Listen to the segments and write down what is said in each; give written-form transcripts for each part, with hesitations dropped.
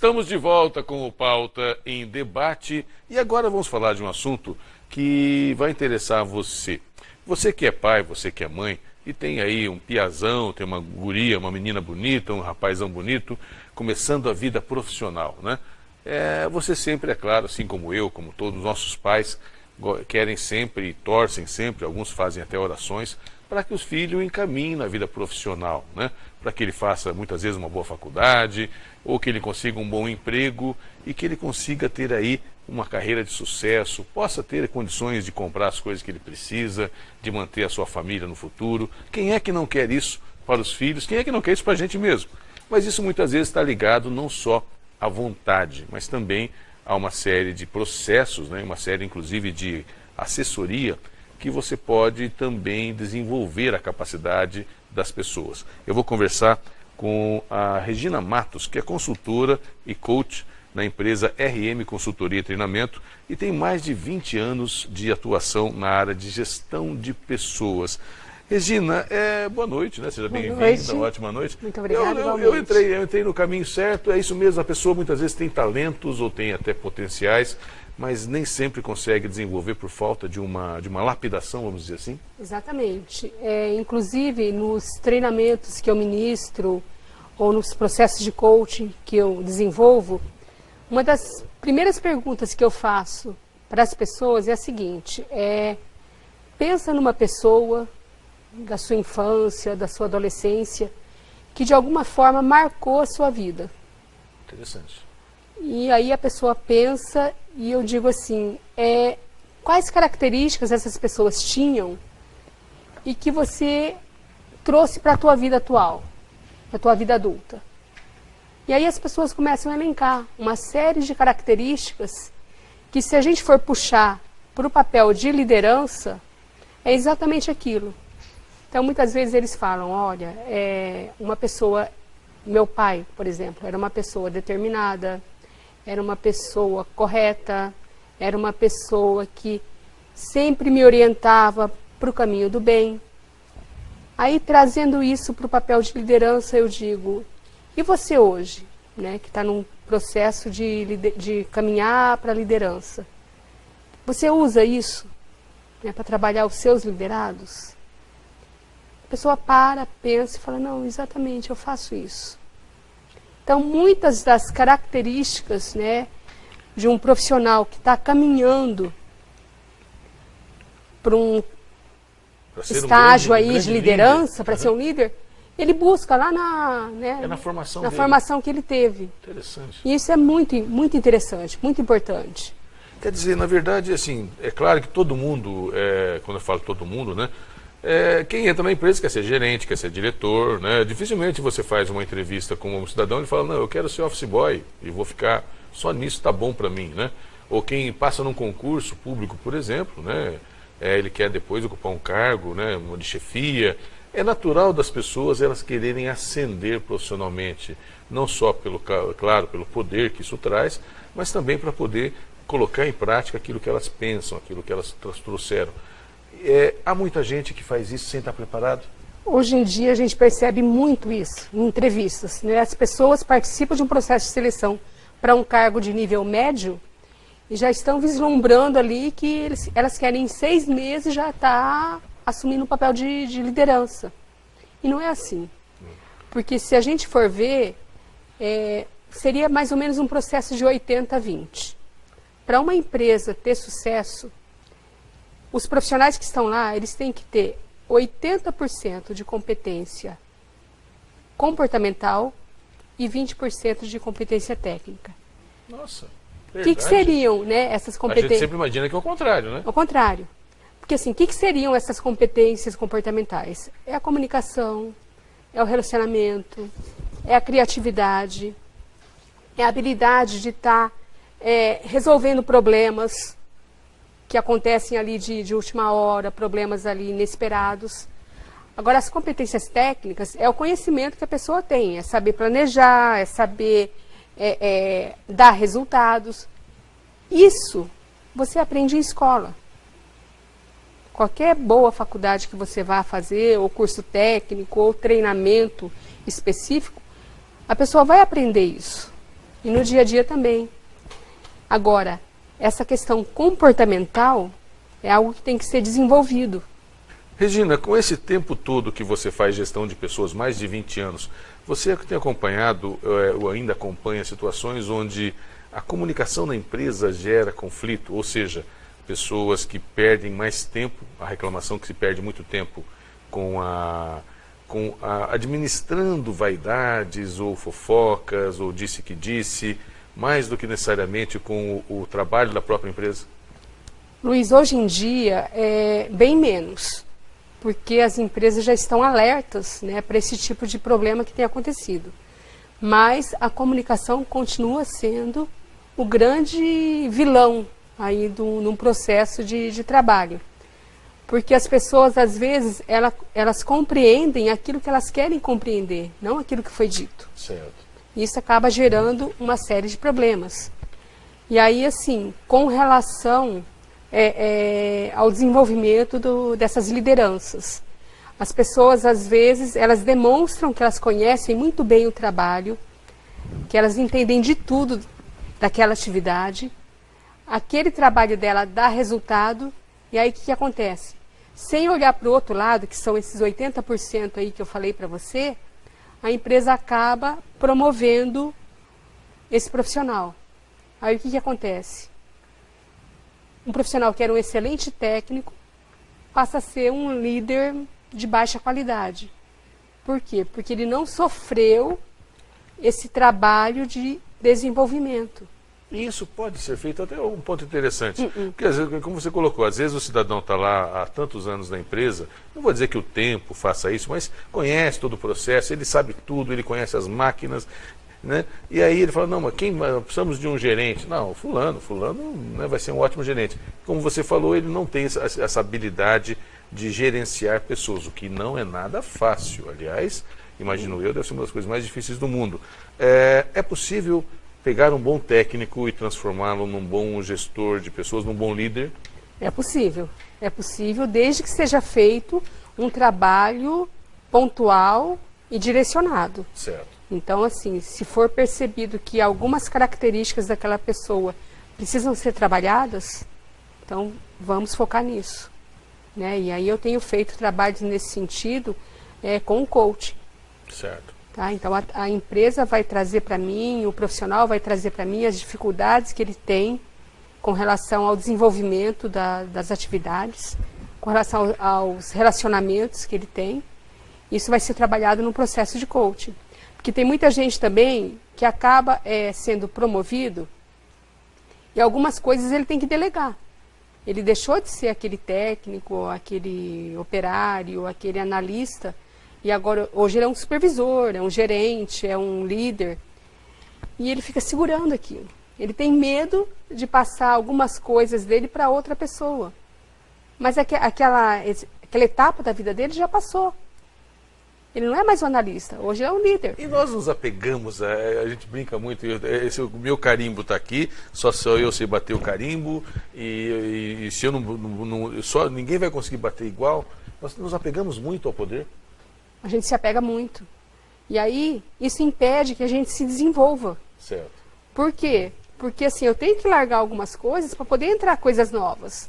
Estamos de volta com o Pauta em Debate e agora vamos falar de um assunto que vai interessar você. Você que é pai, você que é mãe e tem aí um piazão, tem uma guria, uma menina bonita, um rapazão bonito, começando a vida profissional, né? Você sempre, é claro, assim como eu, como todos os nossos pais, querem sempre e torcem sempre, alguns fazem até orações, para que os filhos encaminhem na vida profissional, né? Para que ele faça muitas vezes uma boa faculdade, ou que ele consiga um bom emprego e que ele consiga ter aí uma carreira de sucesso, possa ter condições de comprar as coisas que ele precisa, de manter a sua família no futuro. Quem é que não quer isso para os filhos? Quem é que não quer isso para a gente mesmo? Mas isso muitas vezes está ligado não só à vontade, mas também a uma série de processos, né? Uma série inclusive de assessoria que você pode também desenvolver a capacidade das pessoas. Eu vou conversar com a Regina Matos, que é consultora e coach na empresa RM Consultoria e Treinamento e tem mais de 20 anos de atuação na área de gestão de pessoas. Regina, boa noite, né? Seja bem-vinda, ótima noite. Muito obrigada, eu entrei no caminho certo, é isso mesmo, a pessoa muitas vezes tem talentos ou tem até potenciais, mas nem sempre consegue desenvolver por falta de uma lapidação, vamos dizer assim? Exatamente. Inclusive, nos treinamentos que eu ministro ou nos processos de coaching que eu desenvolvo, uma das primeiras perguntas que eu faço para as pessoas é a seguinte, pensa numa pessoa da sua infância, da sua adolescência, que de alguma forma marcou a sua vida. Interessante. E aí a pessoa pensa e eu digo assim, quais características essas pessoas tinham e que você trouxe para a tua vida atual, para a tua vida adulta. E aí as pessoas começam a elencar uma série de características que se a gente for puxar para o papel de liderança, é exatamente aquilo. Então muitas vezes eles falam, olha, uma pessoa, meu pai, por exemplo, era uma pessoa determinada, era uma pessoa correta, era uma pessoa que sempre me orientava para o caminho do bem. Aí, trazendo isso para o papel de liderança, eu digo, e você hoje, né, que está num processo de caminhar para a liderança, você usa isso, né, para trabalhar os seus liderados? A pessoa pensa e fala, não, exatamente, eu faço isso. Então, muitas das características, né, de um profissional que está caminhando para um estágio aí de liderança, para ser um líder, ele busca lá na formação que ele teve. Interessante. E isso é muito, muito interessante, muito importante. Quer dizer, na verdade, assim, é claro que todo mundo, quando eu falo todo mundo, né, quem entra na empresa quer ser gerente, quer ser diretor, né? Dificilmente você faz uma entrevista com um cidadão e fala, não, eu quero ser office boy e vou ficar só nisso, tá bom para mim, né? Ou quem passa num concurso público, por exemplo, né? Ele quer depois ocupar um cargo, né, de chefia. É natural das pessoas elas quererem ascender profissionalmente, não só pelo poder que isso traz, mas também para poder colocar em prática aquilo que elas pensam, aquilo que elas trouxeram. Há muita gente que faz isso sem estar preparado? Hoje em dia a gente percebe muito isso em entrevistas, né? As pessoas participam de um processo de seleção para um cargo de nível médio e já estão vislumbrando ali que elas querem em 6 meses já estar assumindo um papel de liderança. E não é assim. Porque se a gente for ver, seria mais ou menos um processo de 80-20. Para uma empresa ter sucesso, os profissionais que estão lá, eles têm que ter 80% de competência comportamental e 20% de competência técnica. Nossa, verdade. O que seriam, né, essas competências? A gente sempre imagina que é o contrário, né? O contrário. Porque assim, o que seriam essas competências comportamentais? É a comunicação, é o relacionamento, é a criatividade, é a habilidade de estar resolvendo problemas que acontecem ali de última hora, problemas ali inesperados. Agora, as competências técnicas é o conhecimento que a pessoa tem, é saber planejar, é saber dar resultados. Isso você aprende em escola. Qualquer boa faculdade que você vá fazer, ou curso técnico, ou treinamento específico, a pessoa vai aprender isso. e no dia a dia também. Agora, essa questão comportamental é algo que tem que ser desenvolvido. Regina, com esse tempo todo que você faz gestão de pessoas, mais de 20 anos, você que tem acompanhado ou ainda acompanha situações onde a comunicação na empresa gera conflito, ou seja, pessoas que perdem mais tempo, a reclamação que se perde muito tempo com administrando vaidades ou fofocas ou disse que disse, mais do que necessariamente com o trabalho da própria empresa? Luiz, hoje em dia é bem menos, porque as empresas já estão alertas, né, para esse tipo de problema que tem acontecido. Mas a comunicação continua sendo o grande vilão aí num processo de trabalho. Porque as pessoas, às vezes, elas compreendem aquilo que elas querem compreender, não aquilo que foi dito. Certo. Isso acaba gerando uma série de problemas. E aí, assim, com relação ao desenvolvimento dessas lideranças, as pessoas, às vezes, elas demonstram que elas conhecem muito bem o trabalho, que elas entendem de tudo daquela atividade, aquele trabalho dela dá resultado, e aí o que acontece? Sem olhar para o outro lado, que são esses 80% aí que eu falei para você, a empresa acaba promovendo esse profissional. Aí o que acontece? Um profissional que era um excelente técnico passa a ser um líder de baixa qualidade. Por quê? Porque ele não sofreu esse trabalho de desenvolvimento. E isso pode ser feito, até um ponto interessante, porque às vezes, como você colocou, às vezes o cidadão está lá há tantos anos na empresa, não vou dizer que o tempo faça isso, mas conhece todo o processo, ele sabe tudo, ele conhece as máquinas, né? E aí ele fala, não, mas precisamos de um gerente. Não, fulano, né, vai ser um ótimo gerente. Como você falou, ele não tem essa habilidade de gerenciar pessoas, o que não é nada fácil, aliás, imagino eu, deve ser uma das coisas mais difíceis do mundo. É possível pegar um bom técnico e transformá-lo num bom gestor de pessoas, num bom líder? É possível desde que seja feito um trabalho pontual e direcionado. Certo. Então, assim, se for percebido que algumas características daquela pessoa precisam ser trabalhadas, então vamos focar nisso, né? E aí eu tenho feito trabalhos nesse sentido com o coaching. Certo. Tá? Então a empresa vai trazer para mim, o profissional vai trazer para mim as dificuldades que ele tem com relação ao desenvolvimento das atividades, com relação aos relacionamentos que ele tem. Isso vai ser trabalhado no processo de coaching. Porque tem muita gente também que acaba sendo promovido e algumas coisas ele tem que delegar. Ele deixou de ser aquele técnico, aquele operário, aquele analista, e agora, hoje ele é um supervisor, é um gerente, é um líder, e ele fica segurando aquilo. Ele tem medo de passar algumas coisas dele para outra pessoa. Mas aquela etapa da vida dele já passou. Ele não é mais um analista, hoje é um líder. E nós nos apegamos, a gente brinca muito, o meu carimbo está aqui, só eu sei bater o carimbo, e se eu ninguém vai conseguir bater igual. Nós nos apegamos muito ao poder. A gente se apega muito. E aí, isso impede que a gente se desenvolva. Certo. Por quê? Porque assim, eu tenho que largar algumas coisas para poder entrar coisas novas.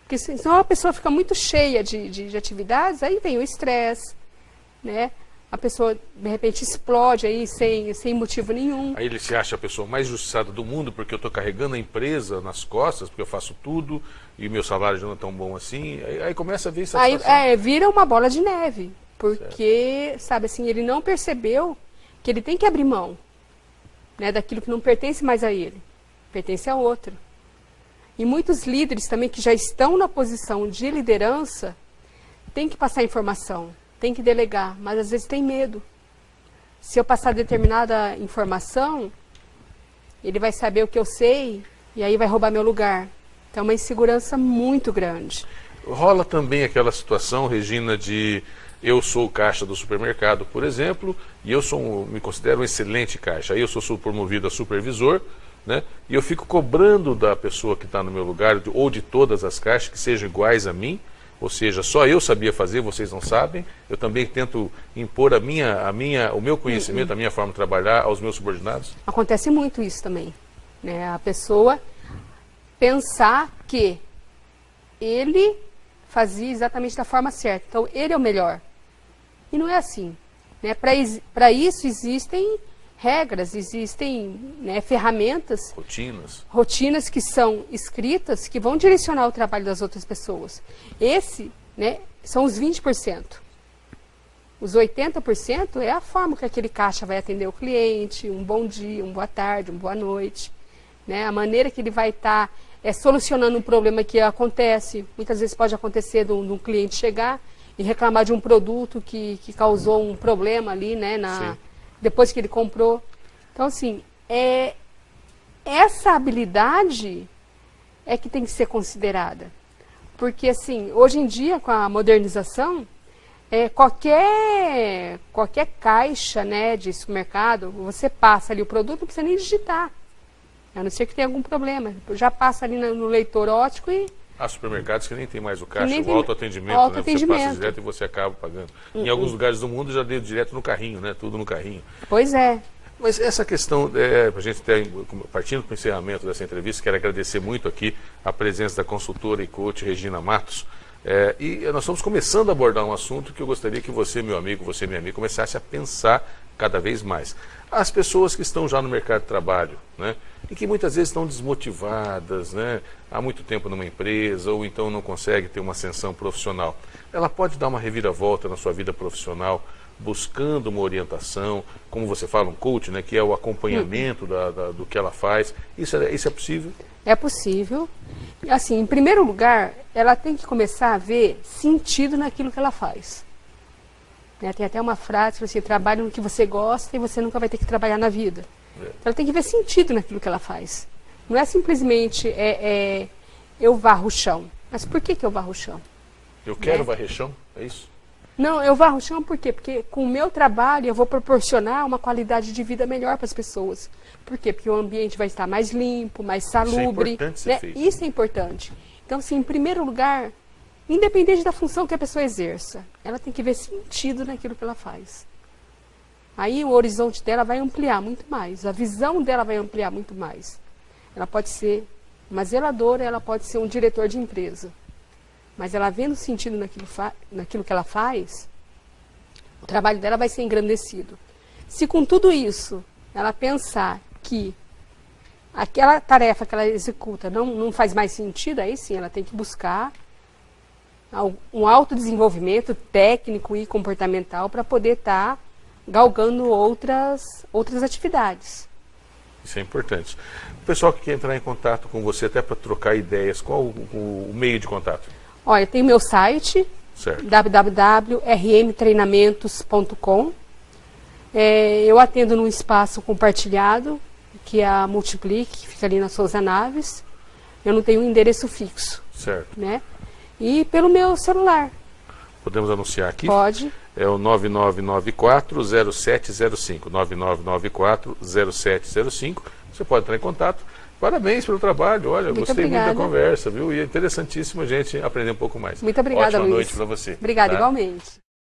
Porque senão a pessoa fica muito cheia de atividades, aí vem o estresse, né? A pessoa, de repente, explode aí sem motivo nenhum. Aí ele se acha a pessoa mais injustiçada do mundo, porque eu estou carregando a empresa nas costas, porque eu faço tudo, e o meu salário já não é tão bom assim. Aí começa a ver essa situação. Aí vira uma bola de neve. Porque, sabe assim, ele não percebeu que ele tem que abrir mão, né, daquilo que não pertence mais a ele, pertence a outro. E muitos líderes também que já estão na posição de liderança têm que passar informação, têm que delegar, mas às vezes tem medo. Se eu passar determinada informação, ele vai saber o que eu sei e aí vai roubar meu lugar. Então é uma insegurança muito grande. Rola também aquela situação, Regina, de eu sou o caixa do supermercado, por exemplo, e me considero um excelente caixa. Aí eu sou promovido a supervisor, né? E eu fico cobrando da pessoa que está no meu lugar, ou de todas as caixas, que sejam iguais a mim, Ou seja, só eu sabia fazer, vocês não sabem. Eu também tento impor o meu conhecimento, a minha forma de trabalhar aos meus subordinados. Acontece muito isso também, né? A pessoa pensar que ele fazia exatamente da forma certa. Então, ele é o melhor. E não é assim, né? Para isso existem regras, existem, né, ferramentas, rotinas que são escritas, que vão direcionar o trabalho das outras pessoas. Esse, né, são os 20%. Os 80% é a forma que aquele caixa vai atender o cliente, um bom dia, uma boa tarde, uma boa noite, né? A maneira que ele vai estar solucionando um problema que acontece. Muitas vezes pode acontecer de um cliente chegar e reclamar de um produto que causou um problema ali, né, depois que ele comprou. Então, assim, essa habilidade é que tem que ser considerada. Porque, assim, hoje em dia, com a modernização, qualquer caixa, né, de supermercado, você passa ali o produto, não precisa nem digitar. A não ser que tenha algum problema. Já passa ali no leitor óptico e... Há supermercados que nem tem mais o caixa, o autoatendimento, né? Você passa direto e você acaba pagando. Em alguns lugares do mundo já deu direto no carrinho, né? Tudo no carrinho. Pois é. Mas essa questão, a gente partindo para o encerramento dessa entrevista, quero agradecer muito aqui a presença da consultora e coach Regina Matos. E nós estamos começando a abordar um assunto que eu gostaria que você, meu amigo, você, minha amiga, começasse a pensar cada vez mais. As pessoas que estão já no mercado de trabalho, né? E que muitas vezes estão desmotivadas, né? Há muito tempo numa empresa, ou então não consegue ter uma ascensão profissional. Ela pode dar uma reviravolta na sua vida profissional, buscando uma orientação, como você fala, um coach, né? Que é o acompanhamento do que ela faz. Isso é possível? É possível. Assim, em primeiro lugar, ela tem que começar a ver sentido naquilo que ela faz. Tem até uma frase, assim, trabalhe no que você gosta e você nunca vai ter que trabalhar na vida. Ela tem que ver sentido naquilo que ela faz. Não é simplesmente eu varro o chão. Mas por que eu varro o chão? Eu quero varrer chão? É isso? Não, eu varro o chão por quê? Porque com o meu trabalho eu vou proporcionar uma qualidade de vida melhor para as pessoas. Por quê? Porque o ambiente vai estar mais limpo, mais salubre. Isso é importante ser feito. Isso é importante. Então, assim, em primeiro lugar, independente da função que a pessoa exerça, ela tem que ver sentido naquilo que ela faz. Aí o horizonte dela vai ampliar muito mais, a visão dela vai ampliar muito mais. Ela pode ser uma zeladora, ela pode ser um diretor de empresa. Mas ela vendo sentido naquilo que ela faz, o trabalho dela vai ser engrandecido. Se com tudo isso, ela pensar que aquela tarefa que ela executa não faz mais sentido, aí sim, ela tem que buscar um autodesenvolvimento técnico e comportamental para poder estar galgando outras atividades. Isso é importante. O pessoal que quer entrar em contato com você, até para trocar ideias, qual o meio de contato? Olha, tem meu site, www.rmtreinamentos.com. Eu atendo num espaço compartilhado, que é a Multiplique, que fica ali na Souza Naves. Eu não tenho um endereço fixo. Certo. Né? E pelo meu celular. Podemos anunciar aqui? Pode. É o 9994-0705. 9994-0705. Você pode entrar em contato. Parabéns pelo trabalho. Olha, gostei muito da conversa, viu? E é interessantíssimo a gente aprender um pouco mais. Muito obrigada, Luiz. Ótima noite para você. Obrigada, igualmente.